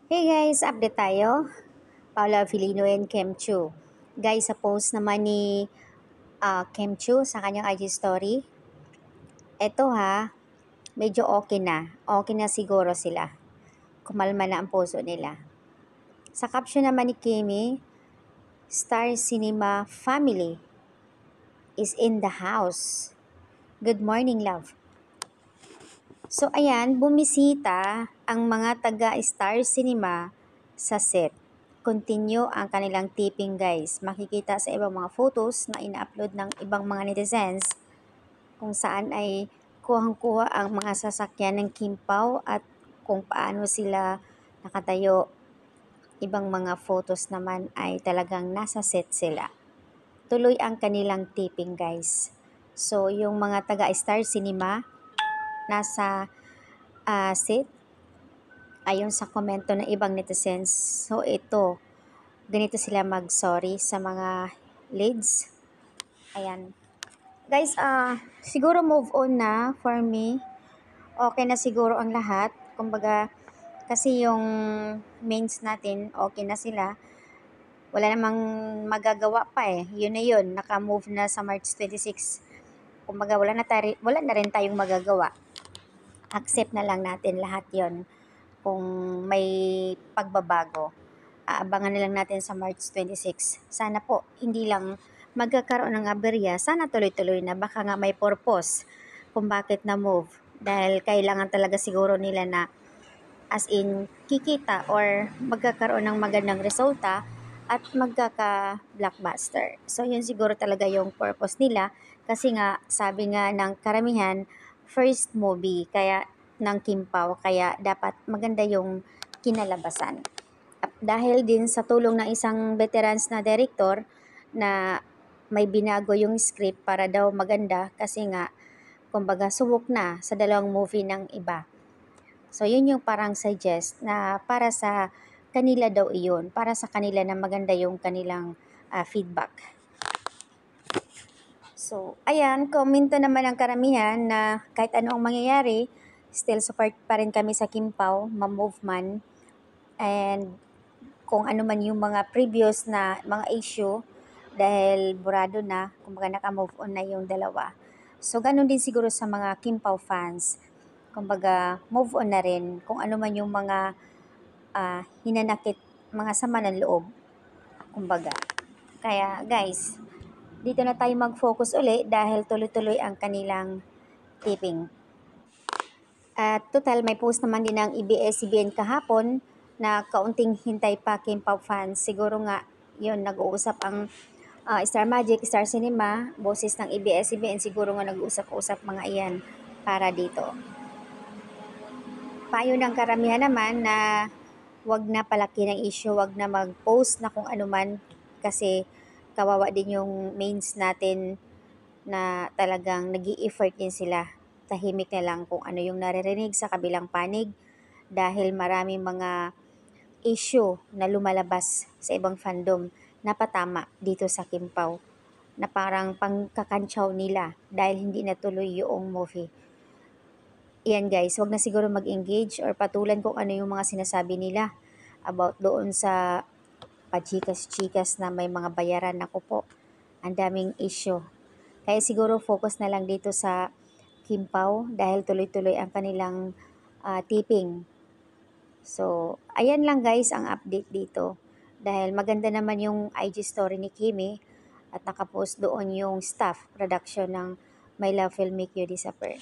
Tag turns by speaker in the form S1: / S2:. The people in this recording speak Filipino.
S1: Hey guys, update tayo. Paula Filino and Kem Chu. Guys, sa post naman ni Kem Chu sa kanyang IG story, eto ha, medyo okay na. Okay na siguro sila. Kumalma na ang puso nila. Sa caption naman ni Kimi, Star Cinema family is in the house. Good morning, love. So ayan, bumisita ang mga taga Star Cinema sa set. Continue ang kanilang tipping guys. Makikita sa ibang mga photos na ina-upload ng ibang mga netizens kung saan ay kuhang-kuha ang mga sasakyan ng Kim Pao at kung paano sila nakatayo. Ibang mga photos naman ay talagang nasa set sila. Tuloy ang kanilang tipping guys. So yung mga taga Star Cinema nasa set ayon sa komento ng ibang netizens. So ito, ganito sila mag-sorry sa mga leads. Ayan. Guys, siguro move on na for me. Okay na siguro ang lahat. Kumbaga, kasi yung mains natin, okay na sila. Wala namang magagawa pa eh. Yun na yun. Naka-move na sa March 26. Kumbaga, wala na rin tayong magagawa. Accept na lang natin lahat yon kung may pagbabago. Aabangan na lang natin sa March 26. Sana po, hindi lang magkakaroon ng aberya. Sana tuloy-tuloy na. Baka nga may purpose kung bakit na-move. Dahil kailangan talaga siguro nila na as in kikita or magkakaroon ng magandang resulta at magkaka-blockbuster. So yun siguro talaga yung purpose nila kasi nga sabi nga ng karamihan first movie kaya ng Kim Pao kaya dapat maganda yung kinalabasan. At dahil din sa tulong ng isang veterans na director na may binago yung script para daw maganda kasi nga kumbaga subok na sa dalawang movie ng iba. So, yun yung parang suggest na para sa kanila daw iyon, para sa kanila na maganda yung kanilang feedback. So, ayan, komento naman ang karamihan na kahit ano ang mangyayari, still support pa rin kami sa Kim Pao, ma-move man. And kung ano man yung mga previous na mga issue, dahil burado na, kumbaga naka-move on na yung dalawa. So, ganun din siguro sa mga Kim Pao fans. Kumbaga, move on na rin kung ano man yung mga hinanakit, mga sama ng loob. Kumbaga. Kaya guys, dito na tayo mag-focus uli dahil tuloy-tuloy ang kanilang tipping. At total, may post naman din ng ABS-CBN kahapon na kaunting hintay pa Kim Pao fans. Siguro nga, yun, nag-uusap ang Star Magic, Star Cinema, boses ng ABS-CBN, siguro nga nag-uusap-usap mga iyan para dito. Payo ng karamihan naman na wag na palaki ng issue, wag na mag-post na kung ano man kasi kawawa din yung mains natin na talagang nag-i-effort din sila. Tahimik na lang kung ano yung naririnig sa kabilang panig dahil maraming mga issue na lumalabas sa ibang fandom na patama dito sa Kim Pao na parang pangkakantsaw nila dahil hindi natuloy yung movie. Iyan guys, wag na siguro mag-engage or patulan kung ano yung mga sinasabi nila about doon sa pachikas-chikas na may mga bayaran. Ako po, ang daming issue. Kaya siguro focus na lang dito sa Kim Pao dahil tuloy-tuloy ang kanilang tipping. So, ayan lang guys ang update dito. Dahil maganda naman yung IG story ni Kimi at nakapost doon yung staff production ng My Love Will Make You Disappear.